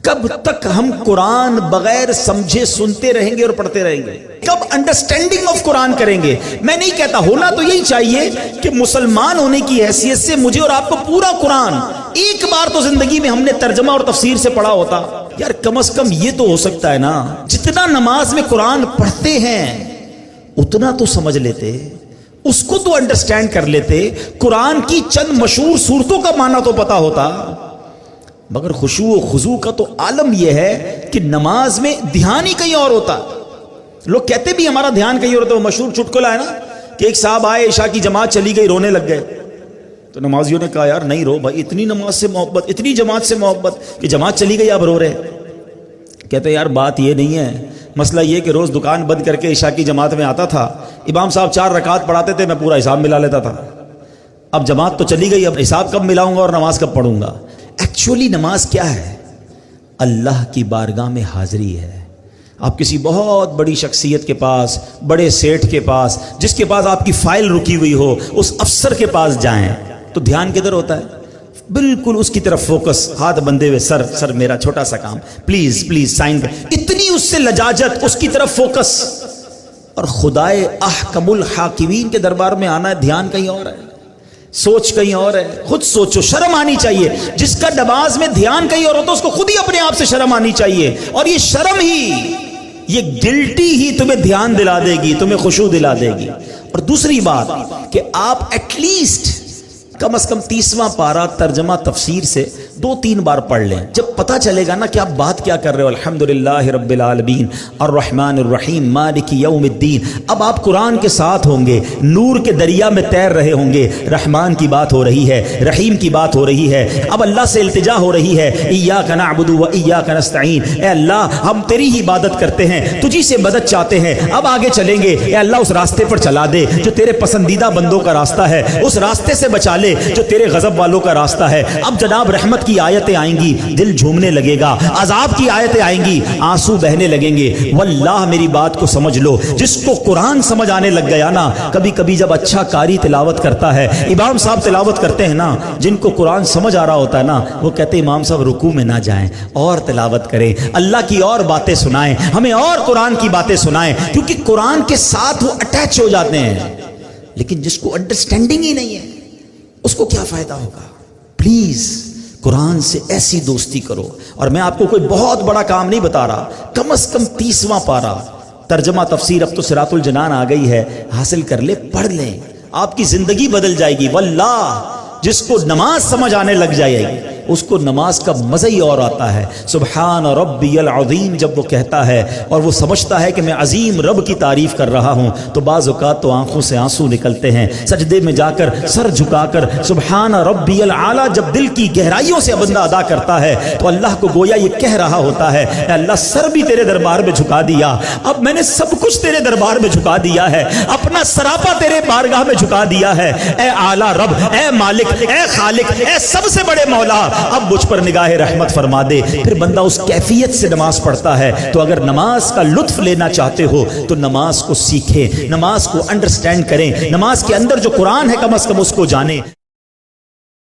کب تک ہم قرآن بغیر سمجھے سنتے رہیں گے اور پڑھتے رہیں گے؟ کب انڈرسٹینڈنگ آف قرآن کریں گے؟ میں نہیں کہتا، ہونا تو یہی چاہیے کہ مسلمان ہونے کی حیثیت سے مجھے اور آپ کو پورا قرآن ایک بار تو زندگی میں ہم نے ترجمہ اور تفسیر سے پڑھا ہوتا۔ یار کم از کم یہ تو ہو سکتا ہے نا، جتنا نماز میں قرآن پڑھتے ہیں اتنا تو سمجھ لیتے، اس کو تو انڈرسٹینڈ کر لیتے، قرآن کی چند مشہور صورتوں کا معنی تو پتا ہوتا۔ مگر خشوع و خضوع کا تو عالم یہ ہے کہ نماز میں دھیان ہی کہیں اور ہوتا۔ لوگ کہتے بھی ہمارا دھیان کہیں اور ہوتا۔ وہ مشہور چٹکلا ہے نا کہ ایک صاحب آئے، عشاء کی جماعت چلی گئی، رونے لگ گئے، تو نمازیوں نے کہا یار نہیں رو بھائی، اتنی نماز سے محبت، اتنی جماعت سے محبت کہ جماعت چلی گئی آپ رو رہے۔ کہتے یار بات یہ نہیں ہے، مسئلہ یہ کہ روز دکان بند کر کے عشاء کی جماعت میں آتا تھا، امام صاحب 4 رکعت پڑھاتے تھے، میں پورا حساب ملا لیتا تھا، اب جماعت تو چلی گئی، اب حساب کب ملاؤں گا اور نماز کب پڑھوں گا؟ ایکچولی نماز کیا ہے؟ اللہ کی بارگاہ میں حاضری ہے۔ آپ کسی بہت بڑی شخصیت کے پاس، بڑے سیٹھ کے پاس، جس کے پاس آپ کی فائل رکی ہوئی ہو، اس افسر کے پاس جائیں تو دھیان کدھر ہوتا ہے؟ بالکل اس کی طرف فوکس، ہاتھ بندھے ہوئے، سر میرا چھوٹا سا کام، پلیز پلیز سائن، اتنی اس سے لجاجت، اس کی طرف فوکس۔ اور خدائے احکم الحاکمین کے دربار میں آنا ہے، دھیان کہیں اور ہے، سوچ کہیں اور ہے۔ خود سوچو، شرم آنی چاہیے۔ جس کا نماز میں دھیان کہیں اور ہوتا ہے اس کو خود ہی اپنے آپ سے شرم آنی چاہیے، اور یہ شرم ہی، یہ گلٹی ہی تمہیں دھیان دلا دے گی، تمہیں خشوع دلا دے گی۔ اور دوسری بات کہ آپ ایٹ لیسٹ کم از کم 30واں پارہ ترجمہ تفسیر سے 2-3 بار پڑھ لیں، جب پتہ چلے گا نا کہ آپ بات کیا کر رہے ہو۔ الحمدللہ رب العالمین الرحمن الرحیم مالک یوم الدین۔ اب آپ قرآن کے ساتھ ہوں گے، نور کے دریا میں تیر رہے ہوں گے، رحمان کی بات ہو رہی ہے، رحیم کی بات ہو رہی ہے، اب اللہ سے التجا ہو رہی ہے، ایاک نعبد و ایاک نستعین، اے اللہ ہم تیری ہی عبادت کرتے ہیں، تجھی سے مدد چاہتے ہیں، اب آگے چلیں گے، اے اللہ اس راستے پر چلا دے جو تیرے پسندیدہ بندوں کا راستہ ہے، اس راستے سے بچا لے جو تیرے غضب والوں کا راستہ ہے۔ اب جناب رحمت کی آیتیں آئیں گی، دل جھومنے لگے گا، عذاب کی آیتیں آئیں گی، آنسو بہنے لگیں گے۔ واللہ میری بات کو سمجھ لو، جس کو قرآن سمجھ آنے لگ گیا نا، کبھی کبھی جب اچھا قاری تلاوت کرتا ہے، امام صاحب تلاوت کرتے ہیں نا، جن کو قرآن سمجھ آ رہا ہوتا ہے نا، وہ کہتے ہیں امام صاحب رکوع میں نہ جائیں، اور تلاوت کریں، اللہ کی اور باتیں سنائیں، ہمیں اور قرآن کی باتیں سنائیں، کیونکہ قرآن کے ساتھ وہ اٹیچ ہو جاتے ہیں۔ لیکن جس کو انڈرسٹینڈنگ ہی نہیں ہے اس کو کیا فائدہ ہوگا؟ پلیز قرآن سے ایسی دوستی کرو۔ اور میں آپ کو کوئی بہت بڑا کام نہیں بتا رہا، کم از کم 30واں پارہ ترجمہ تفسیر، اب تو صراط الجنان آ گئی ہے، حاصل کر لے، پڑھ لیں، آپ کی زندگی بدل جائے گی۔ واللہ جس کو نماز سمجھ آنے لگ جائے گی اس کو نماز کا مزہ ہی اور آتا ہے۔ سبحان ربی العظیم جب وہ کہتا ہے اور وہ سمجھتا ہے کہ میں عظیم رب کی تعریف کر رہا ہوں، تو بعض اوقات تو آنکھوں سے آنسو نکلتے ہیں۔ سجدے میں جا کر سر جھکا کر سبحان ربی العالی جب دل کی گہرائیوں سے بندہ ادا کرتا ہے تو اللہ کو گویا یہ کہہ رہا ہوتا ہے، اے اللہ سر بھی تیرے دربار میں جھکا دیا، اب میں نے سب کچھ تیرے دربار میں جھکا دیا ہے، اپنا سراپا تیرے بارگاہ میں جھکا دیا ہے، اے اعلیٰ رب، اے مالک، اے خالق، اے سب سے بڑے مولا، اب مجھ پر نگاہ رحمت فرما دے۔ پھر بندہ اس کیفیت سے نماز پڑھتا ہے۔ تو اگر نماز کا لطف لینا چاہتے ہو تو نماز کو سیکھیں، نماز کو انڈرسٹینڈ کریں، نماز کے اندر جو قرآن ہے کم از کم اس کو جانیں۔